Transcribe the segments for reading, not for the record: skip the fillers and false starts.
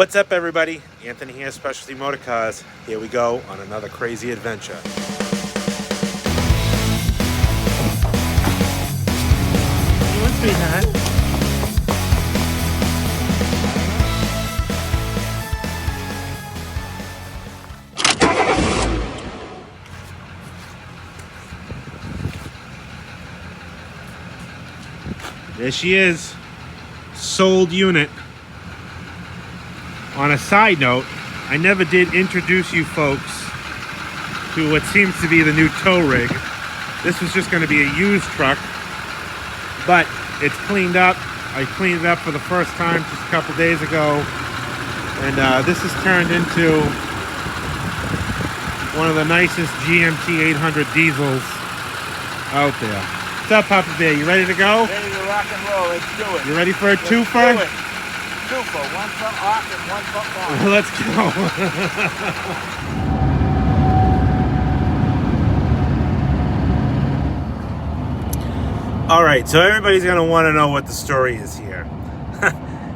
What's up, everybody? Anthony here, Specialty Motor Cars. Here we go on another crazy adventure. What's behind? There she is. Sold unit. On a side note, I never did introduce you folks to what seems to be the new tow rig. This was just going to be a used truck, but it's cleaned up. I cleaned it up for the first time just a couple days ago, and this has turned into one of the nicest GMT 800 diesels out there. What's up, Papa Bear? You ready to go? Ready to rock and roll. Let's do it. You ready for a twofer? Let's do it. Twofer. One for off and one for on. Let's go. All right, so everybody's going to want to know what the story is here.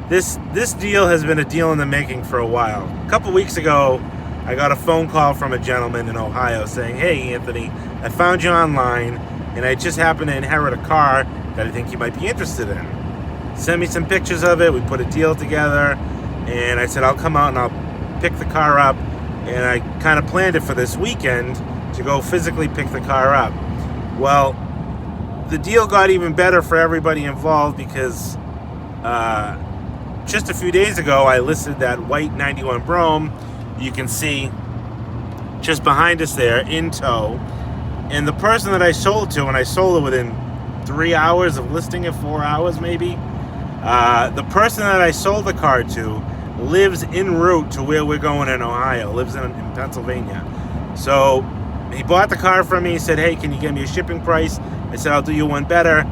This deal has been a deal in the making for a while. A couple weeks ago, I got a phone call from a gentleman in Ohio saying, "Hey, Anthony, I found you online, and I just happened to inherit a car that I think you might be interested in. Send me some pictures of it." We put a deal together, and I said, "I'll come out and I'll pick the car up." And I kind of planned it for this weekend to go physically pick the car up. Well, the deal got even better for everybody involved because just a few days ago, I listed that white 91 Brougham. You can see just behind us there in tow. And the person that I sold to, and I sold it within 3 hours of listing it, 4 hours maybe. The person that I sold the car to lives en route to where we're going in Ohio, lives in Pennsylvania. So he bought the car from me. He said, "Hey, can you give me a shipping price?" I said, "I'll do you one better.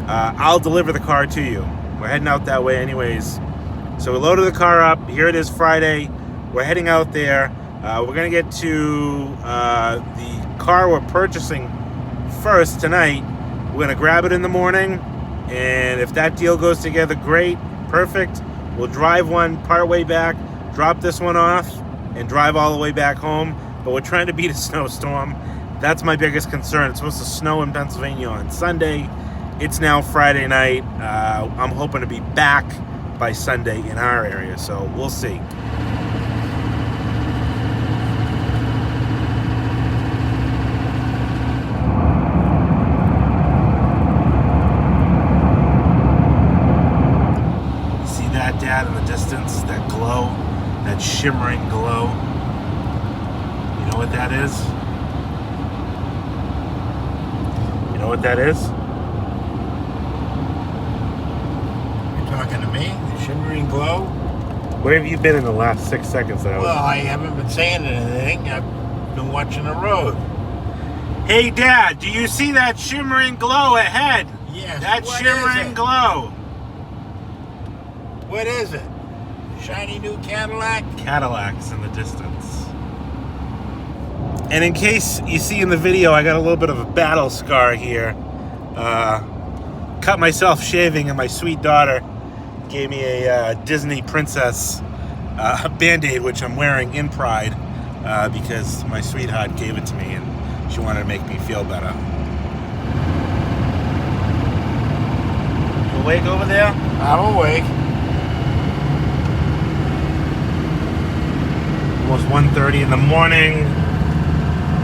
I'll deliver the car to you." We're heading out that way anyways. So we loaded the car up. Here it is Friday. We're heading out there. We're going to get to the car we're purchasing first tonight. We're going to grab it in the morning, and if that deal goes together, great, perfect. We'll drive one part way back, drop this one off, and drive all the way back home. But we're trying to beat a snowstorm. That's my biggest concern. It's supposed to snow in Pennsylvania on Sunday. It's now Friday night. I'm hoping to be back by Sunday in our area, so we'll see. Dad, in the distance, that glow, that shimmering glow. You know what that is? You know what that is? You're talking to me? The shimmering glow? Where have you been in the last 6 seconds that I was? Well, I haven't been saying anything. I've been watching the road. Hey, Dad, do you see that shimmering glow ahead? Yes. That What shimmering is it? glow. What is it? Shiny new Cadillac? Cadillacs in the distance. And in case you see in the video, I got a little bit of a battle scar here. Cut myself shaving, and my sweet daughter gave me a Disney princess Band-Aid, which I'm wearing in pride because my sweetheart gave it to me, and she wanted to make me feel better. You awake over there? I'm awake. Almost 1:30 in the morning.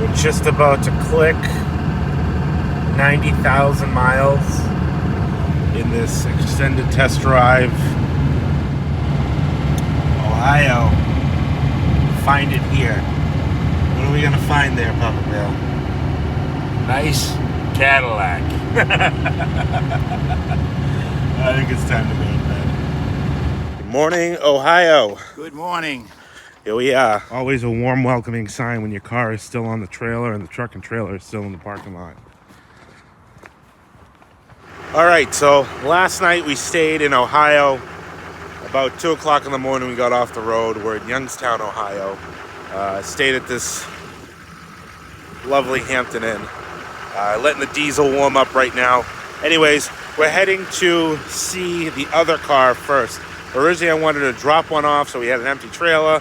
We're just about to click 90,000 miles in this extended test drive. Ohio. Find it here. What are we going to find there, Papa Bill? Nice Cadillac. I think it's time to go to bed. Good morning, Ohio. Good morning. Here we are. Always a warm, welcoming sign when your car is still on the trailer and the truck and trailer is still in the parking lot. All right, so last night we stayed in Ohio. About 2 o'clock in the morning we got off the road. We're in Youngstown, Ohio. Stayed at this lovely Hampton Inn. Letting the diesel warm up right now. Anyways, we're heading to see the other car first. Originally, I wanted to drop one off, so we had an empty trailer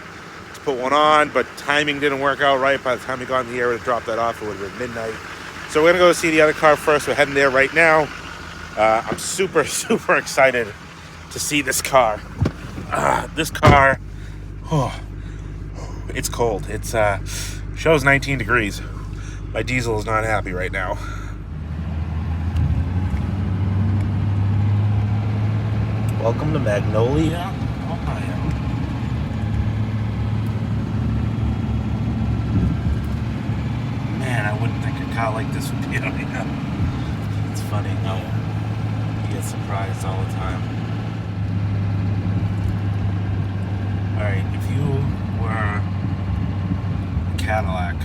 to put one on, but timing didn't work out right. By the time we got in the area to drop that off, it would have been midnight. So we're going to go see the other car first. We're heading there right now. I'm super, super excited to see this car. This car, oh, it's cold. It's shows 19 degrees. My diesel is not happy right now. Welcome to Magnolia, Ohio. Man, I wouldn't think a car like this would be out here. It's funny how you get surprised all the time. Alright, if you were a Cadillac,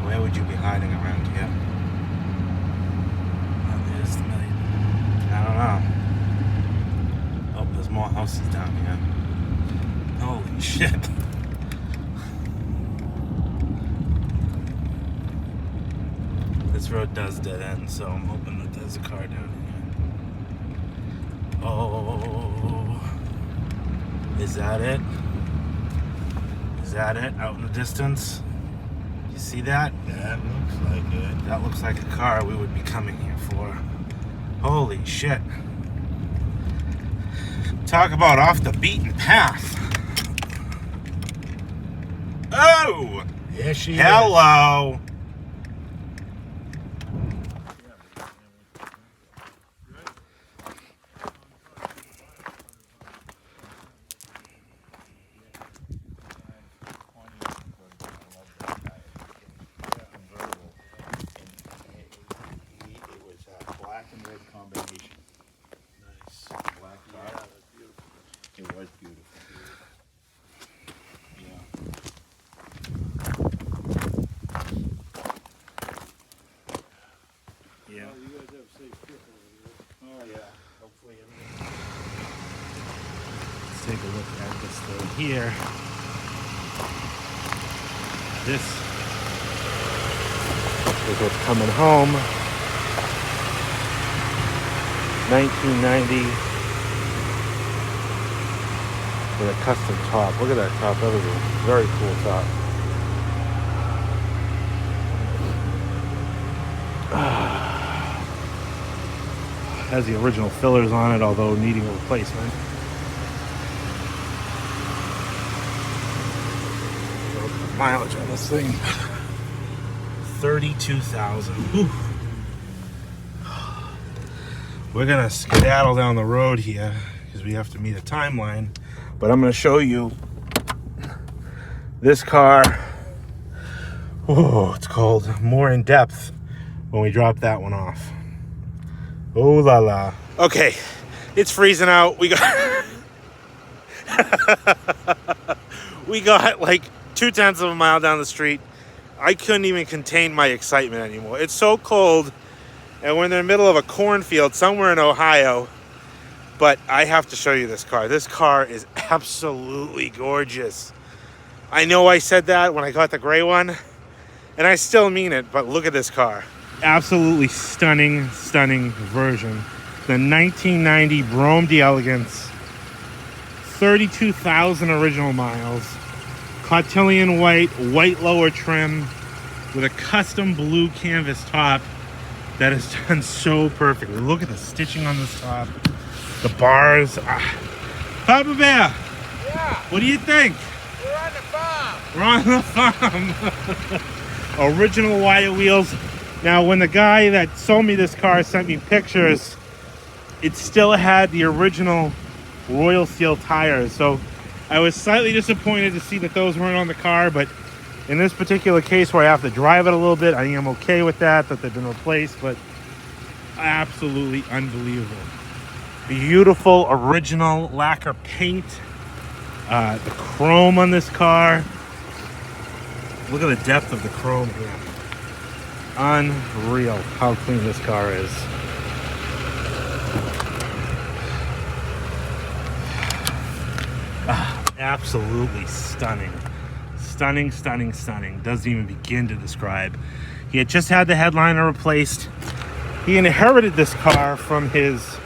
where would you be hiding around here? Oh, there's the million. I don't know. Oh, there's more houses down here. Holy shit. This road does dead end, so I'm hoping that there's a car down here. Oh, is that it? Is that it? Out in the distance? You see that? That looks like it. That looks like a car we would be coming here for. Holy shit. Talk about off the beaten path. Oh! There she is. Hello! Take a look at this thing here. This is what's coming home. 1990 with a custom top. Look at that top. That was a very cool top. Has the original fillers on it, although needing a replacement. Mileage on this thing, 32,000. We're gonna skedaddle down the road here because we have to meet a timeline, but I'm gonna show you this car. Oh, it's called more in depth when we drop that one off. Oh la la. Okay, it's freezing out. We got we got like 0.2 of a mile down the street. I couldn't even contain my excitement anymore. It's so cold, and we're in the middle of a cornfield somewhere in Ohio. But I have to show you this car. This car is absolutely gorgeous. I know I said that when I got the gray one, and I still mean it, but look at this car. Absolutely stunning, stunning version. The 1990 Brougham D'Elegance. 32,000 original miles. Cotillion white lower trim with a custom blue canvas top that is done so perfectly. Look at the stitching on this top. The bars. Papa Bear. Yeah. What do you think? We're on the farm. We're on the farm. Original wire wheels. Now, when the guy that sold me this car sent me pictures, it still had the original Royal Steel tires. So I was slightly disappointed to see that those weren't on the car, but in this particular case where I have to drive it a little bit, I am okay with that they've been replaced, but absolutely unbelievable. Beautiful original lacquer paint. The chrome on this car. Look at the depth of the chrome here. Unreal how clean this car is. Absolutely stunning. Stunning, stunning, stunning. Doesn't even begin to describe. He had just had the headliner replaced. He inherited this car from his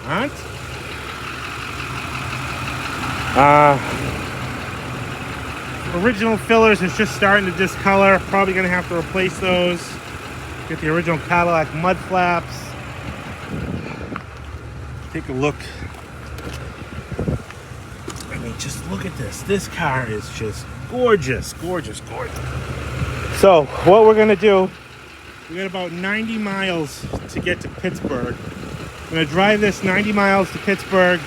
aunt. Original fillers is just starting to discolor. Probably gonna have to replace those. Get the original Cadillac mud flaps. Take a look. I mean, just look at this. This car is just gorgeous, gorgeous, gorgeous. So what we're gonna do, we got about 90 miles to get to Pittsburgh. I'm gonna drive this 90 miles to Pittsburgh.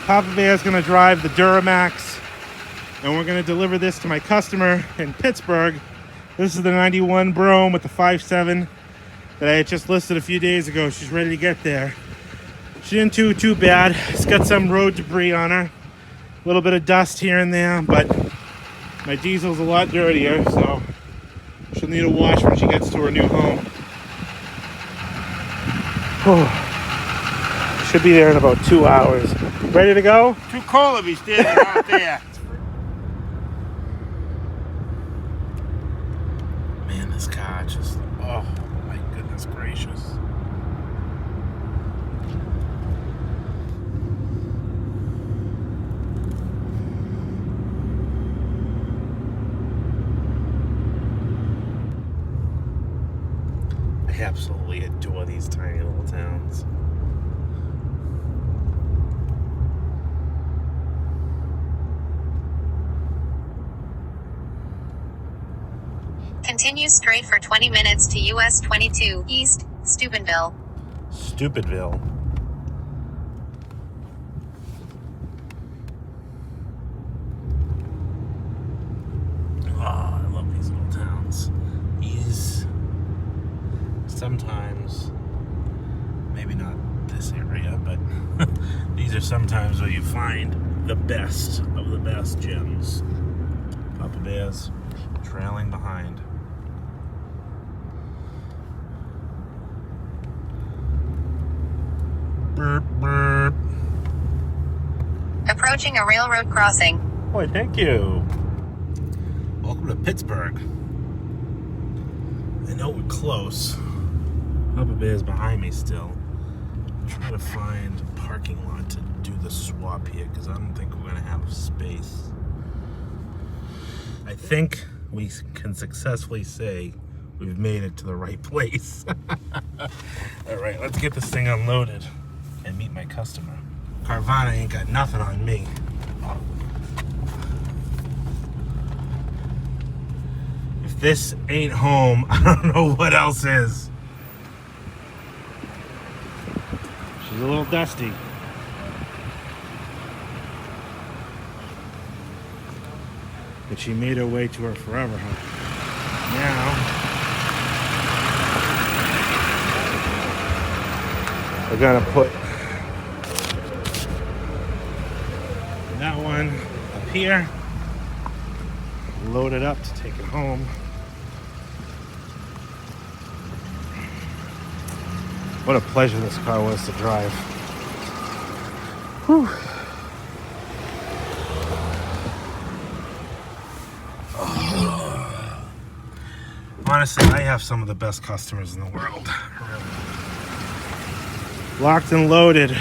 Papa Bear's gonna drive the Duramax, and we're gonna deliver this to my customer in Pittsburgh. This is the 91 Brougham with the 5.7 that I had just listed a few days ago. She's ready to get there. She didn't do too bad. It's got some road debris on her. A little bit of dust here and there, but my diesel's a lot dirtier, so she'll need a wash when she gets to her new home. Should be there in about 2 hours. Ready to go? Too cold to be standing out there. Man, this car just, oh my goodness gracious. I absolutely adore these tiny little towns. Continue straight for 20 minutes to US 22 East, Steubenville. Stupidville. Oh, I love these little towns. These sometimes, maybe not this area, but these are sometimes where you find the best of the best gems. Papa Bear's trailing behind. Burp, burp. Approaching a railroad crossing. Boy, thank you. Welcome to Pittsburgh. I know we're close. Papa Bear's behind me still. I'm trying to find a parking lot to do the swap here because I don't think we're going to have space. I think we can successfully say we've made it to the right place. All right, let's get this thing unloaded and meet my customer. Carvana ain't got nothing on me. If this ain't home, I don't know what else is. She's a little dusty. But she made her way to her forever home. Now we're gonna put that one up here, load it up to take it home. What a pleasure this car was to drive. Whew. Honestly, I have some of the best customers in the world. Really. Locked and loaded.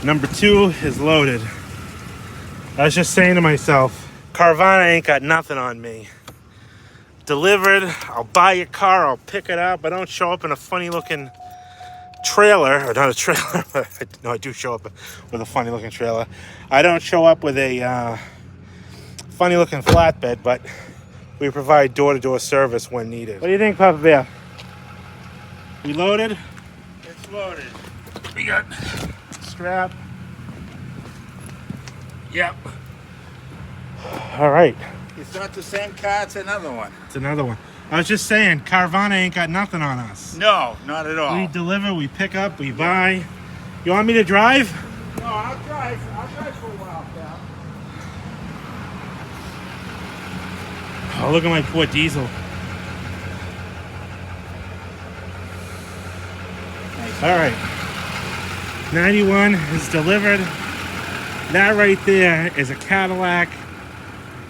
Number 2 is loaded. I was just saying to myself, Carvana ain't got nothing on me. Delivered, I'll buy your car, I'll pick it up. I don't show up in a funny looking trailer, or not a trailer, no, I do show up with a funny looking trailer. I don't show up with a funny looking flatbed, but we provide door-to-door service when needed. What do you think, Papa Bear? We loaded? It's loaded. We got strap. Yep. All right. It's not the same car, it's another one. It's another one. I was just saying, Carvana ain't got nothing on us. No, not at all. We deliver, we pick up, we buy. You want me to drive? No, I'll drive for a while, pal. Oh, look at my poor diesel. All right. 91 is delivered. That right there is a Cadillac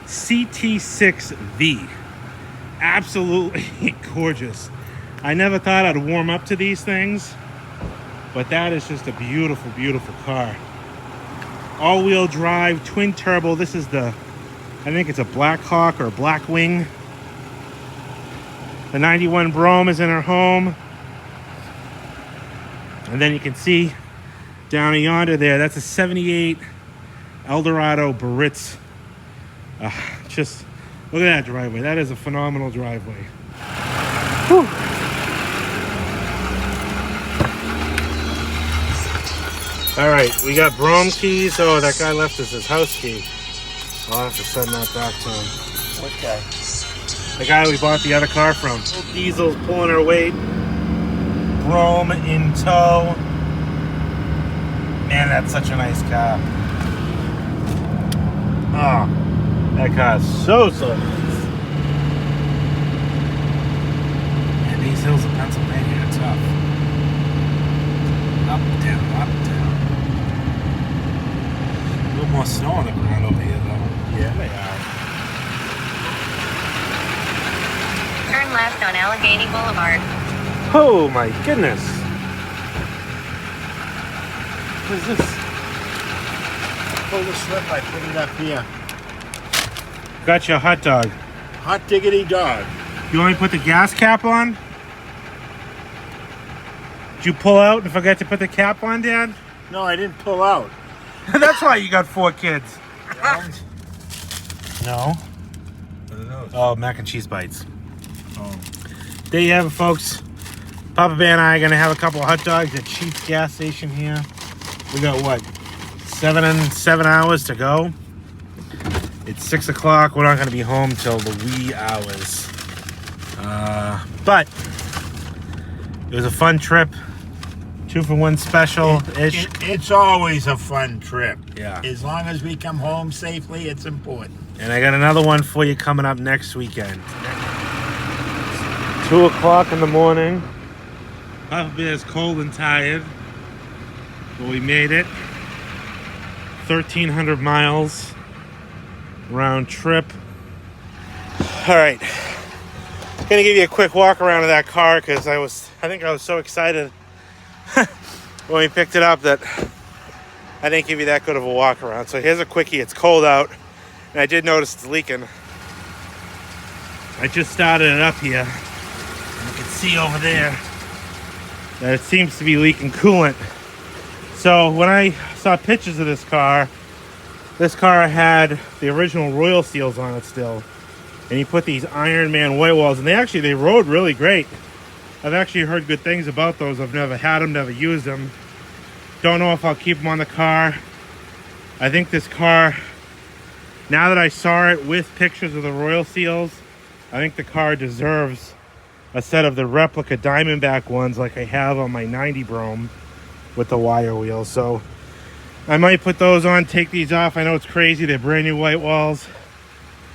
CT6V. Absolutely gorgeous. I never thought I'd warm up to these things, but that is just a beautiful, beautiful car. all-wheel drive, twin turbo. This is the, I think it's a Black Hawk or Black Wing. The 91 Brougham is in her home. And then you can see down yonder there, that's a 78 Eldorado Baritz. Just look at that driveway. That is a phenomenal driveway. Whew. All right, we got Brougham keys. Oh, that guy left us his house key. I'll have to send that back to him. What guy? The guy we bought the other car from. Diesel's pulling her weight. Brougham in tow. Man, that's such a nice car. Oh, that car is so nice. And these hills of Pennsylvania are tough. Up, down, up, down. A little more snow on the ground over here, though. Yeah, they are. Turn left on Allegheny Boulevard. Oh my goodness. What is this? Pull the slip, I put it up here. Got you a hot dog. Hot diggity dog. You want me to put the gas cap on? Did you pull out and forget to put the cap on, Dad? No, I didn't pull out. That's why you got 4 kids. No. What are those? Oh, mac and cheese bites. Oh. There you have it, folks. Papa Bear and I are going to have a couple of hot dogs at Chief's gas station here. We got, what, 7 hours to go? It's 6 o'clock. We're not going to be home till the wee hours. But it was a fun trip. 2-for-1 special-ish. It's always a fun trip. Yeah. As long as we come home safely, it's important. And I got another one for you coming up next weekend. 2 o'clock in the morning. Papa Bear's cold and tired. But we made it. 1,300 miles. Round trip. Alright. Gonna give you a quick walk around of that car because I think I was so excited when we picked it up that I didn't give you that good of a walk around. So here's a quickie. It's cold out. And I did notice it's leaking. I just started it up here. And you can see over there that it seems to be leaking coolant. So when I saw pictures of this car had the original Royal Seals on it still. And he put these Iron Man white walls. And they rode really great. I've actually heard good things about those. I've never had them, never used them. Don't know if I'll keep them on the car. I think this car, now that I saw it with pictures of the Royal Seals, I think the car deserves a set of the replica Diamondback ones like I have on my 90 Brougham with the wire wheels. So I might put those on, take these off. I know it's crazy, they're brand new white walls.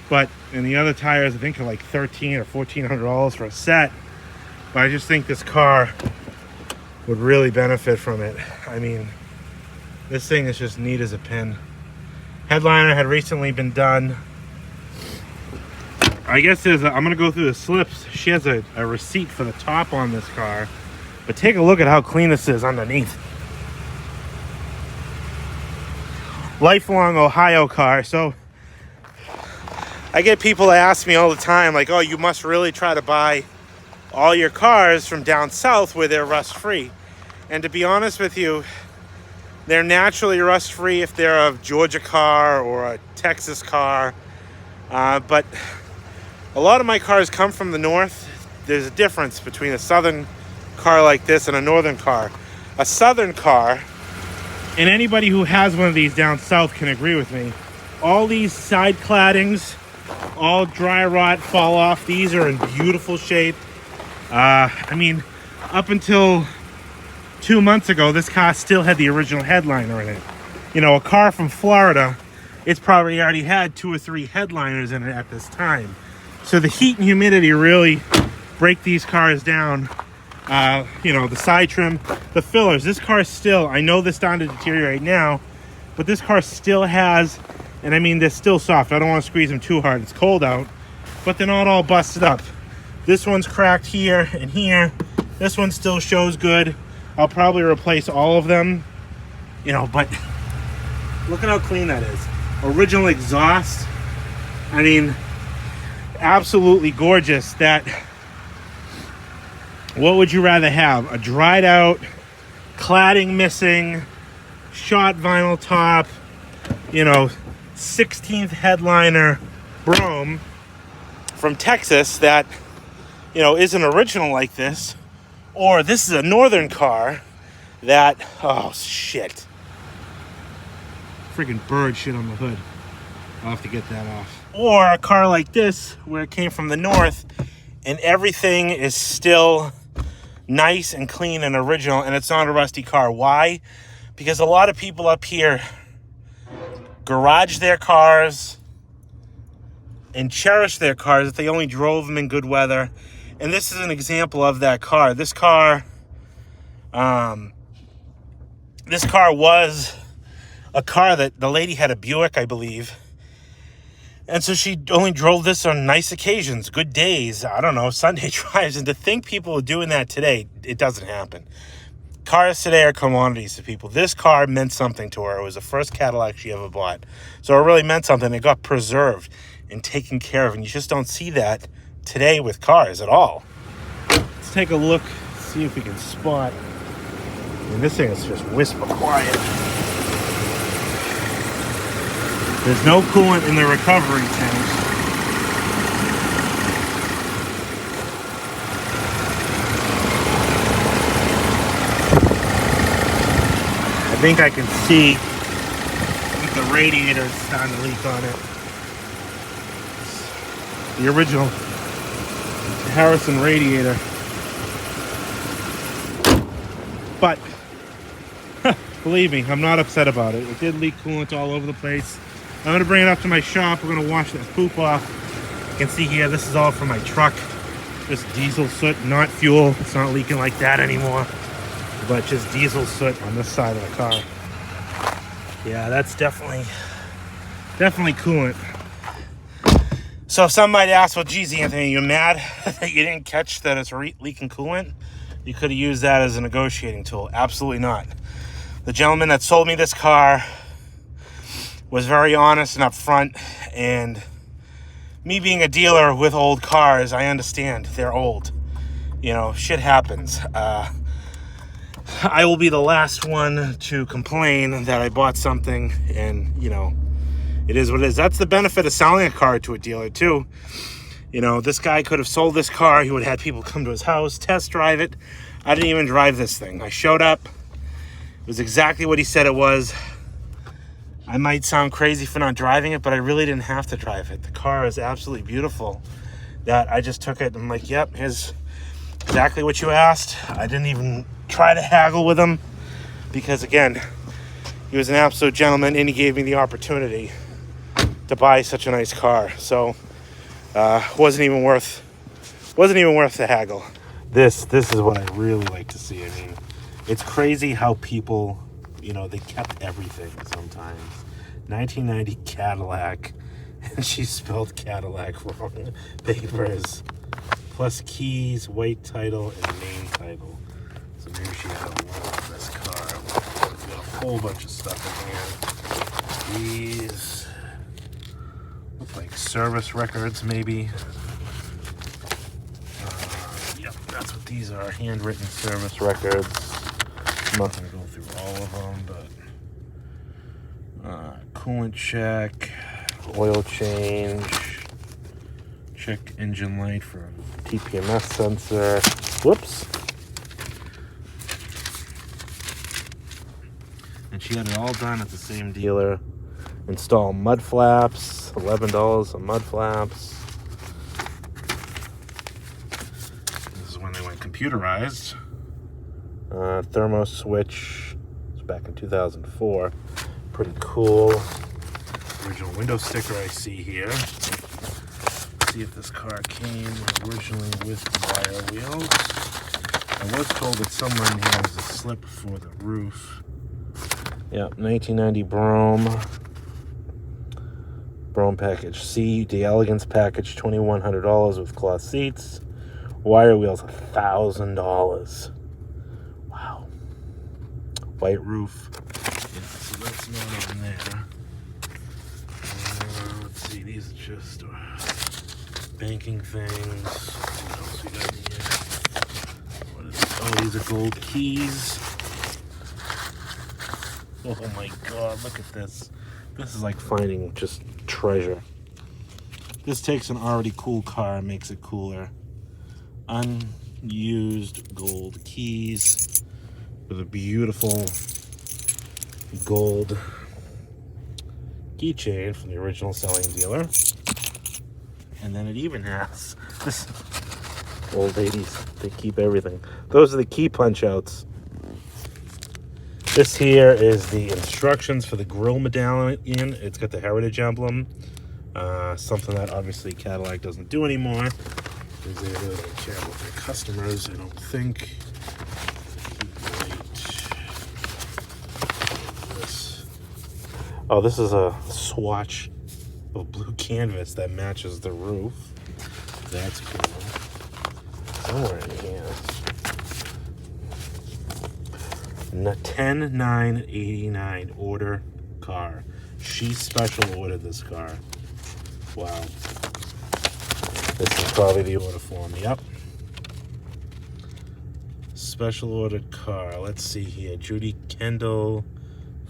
But in the other tires, I think they're like $1,300 or $1,400 for a set. But I just think this car would really benefit from it. I mean, this thing is just neat as a pin. Headliner had recently been done. I guess I'm gonna go through the slips. She has a receipt for the top on this car. But take a look at how clean this is underneath. Lifelong Ohio car. So I get people that ask me all the time, like, oh, you must really try to buy all your cars from down south where they're rust-free. And to be honest with you, they're naturally rust-free if they're a Georgia car or a Texas car. But a lot of my cars come from the north. There's a difference between a southern car like this and a northern car. A southern car, and anybody who has one of these down south can agree with me, all these side claddings, all dry rot, fall off. These are in beautiful shape. I mean, up until 2 months ago, this car still had the original headliner in it. You know, a car from Florida, it's probably already had 2 or 3 headliners in it at this time. So the heat and humidity really break these cars down. You know, the side trim, the fillers. This car still, I know they're starting to deteriorate now, but this car still has, and I mean, they're still soft. I don't want to squeeze them too hard. It's cold out, but they're not all busted up. This one's cracked here and here. This one still shows good. I'll probably replace all of them, you know, but Look at how clean that is. Original exhaust. I mean, absolutely gorgeous. That, what would you rather have? A dried out, cladding missing, shot vinyl top, you know, 16th headliner Brougham from Texas that, you know, isn't original like this, or this is a northern car that, oh shit, freaking bird shit on the hood. I'll have to get that off. Or a car like this where it came from the north and everything is still nice and clean and original, and it's not a rusty car. Why? Because a lot of people up here garage their cars and cherish their cars if they only drove them in good weather. And this is an example of that car. This car was a car that the lady had, a Buick, I believe. And so she only drove this on nice occasions, good days, I don't know, Sunday drives. And to think people are doing that today, it doesn't happen. Cars today are commodities to people. This car meant something to her. It was the first Cadillac she ever bought. So it really meant something. It got preserved and taken care of. And you just don't see that today with cars at all. Let's take a look, see if we can spot. And this thing is just whisper quiet. There's no coolant in the recovery tanks. I think I can see that the radiator is starting to leak on it. The original Harrison radiator. But believe me, I'm not upset about it. It did leak coolant all over the place. I'm going to bring it up to my shop. We're going to wash that poop off. You can see here, this is all from my truck. Just diesel soot, not fuel. It's not leaking like that anymore. But just diesel soot on this side of the car. Yeah, that's definitely coolant. So if some might ask, well, geez, Anthony, you mad that you didn't catch that it's leaking coolant? You could have used that as a negotiating tool. Absolutely not. The gentleman that sold me this car was very honest and upfront, and me being a dealer with old cars, I understand they're old. You know, shit happens. I will be the last one to complain that I bought something and, you know, it is what it is. That's the benefit of selling a car to a dealer too. You know, this guy could have sold this car. He would have had people come to his house, test drive it. I didn't even drive this thing. I showed up. It was exactly what he said it was. I might sound crazy for not driving it, but I really didn't have to drive it. The car is absolutely beautiful. That I just took it and I'm like, yep, here's exactly what you asked. I didn't even try to haggle with him because, again, he was an absolute gentleman and he gave me the opportunity to buy such a nice car. So wasn't even worth the haggle. This is what I really like to see. I mean, it's crazy how people, you know, they kept everything sometimes. 1990 Cadillac, and she spelled Cadillac wrong. Papers, plus keys, white title, and name title. So maybe she had a loan on this car. We got a whole bunch of stuff in here. These look like service records, maybe. Yep, that's what these are. Handwritten service records. I'm not going to go through all of them, but coolant check, oil change, check engine light for TPMS sensor. Whoops. And she had it all done at the same dealer. Install mud flaps, $11 on mud flaps. This is when they went computerized. Thermo switch. It's back in 2004. Pretty cool. Original window sticker I see here. Let's see if this car came originally with wire wheels. I was told that somewhere in here was a slip for the roof. Yeah, 1990 Brougham package C, D'Elegance package, $2,100 with cloth seats. Wire wheels, $1,000. Wow. White roof. Yeah, so that's not on there. Let's see, these are just banking things. What else we got here? What is this? Oh, these are gold keys. Oh my god, look at this. This is like finding just treasure. This takes an already cool car and makes it cooler. Unused gold keys with a beautiful gold keychain from the original selling dealer. And then it even has this. Old ladies, they keep everything. Those are the key punch outs. This here is the instructions for the grill medallion. It's got the heritage emblem. Something that obviously Cadillac doesn't do anymore, because they really don't care about their customers, I don't think. Oh, this is a swatch of blue canvas that matches the roof. That's cool. Somewhere in here. 10/9/89 order car. She special ordered this car. Wow. This is probably the order form. Yep. Special ordered car. Let's see here. Judy Kendall.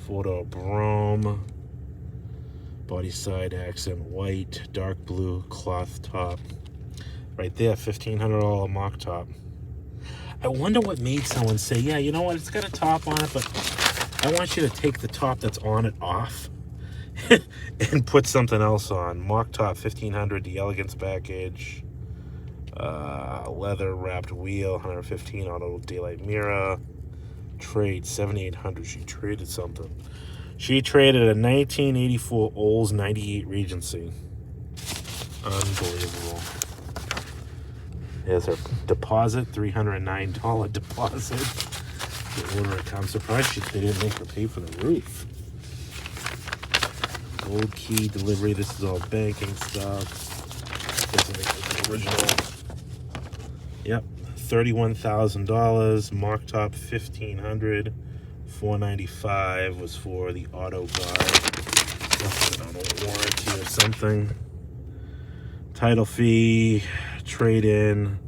Four-door Brougham. Body side accent white. Dark blue cloth top. Right there, $1,500 mock top. I wonder what made someone say, yeah, you know what, it's got a top on it, but I want you to take the top that's on it off and put something else on. Mock top, $1,500, D'Elegance package, leather wrapped wheel, $115, auto daylight mirror, trade, $7,800. She traded something. She traded a 1984 Olds 98 Regency. Unbelievable. Here's her deposit, $309 deposit. The order it comes. Surprised they didn't make her pay for the roof. Gold key delivery. This is all banking stuff. This is the original. Yep, $31,000. Mock top, $1,500. $495 was for the auto guard. Something on a warranty or something. Title fee. Trade in,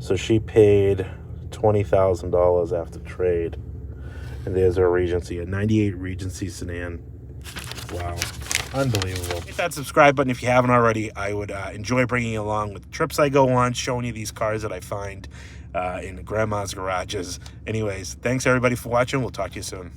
so she paid $20,000 after trade, and there's her Regency, a 98 Regency Sedan. Wow, unbelievable. Hit that subscribe button if you haven't already. I would enjoy bringing you along with trips I go on, showing you these cars that I find in grandma's garages. Anyways, thanks everybody for watching. We'll talk to you soon.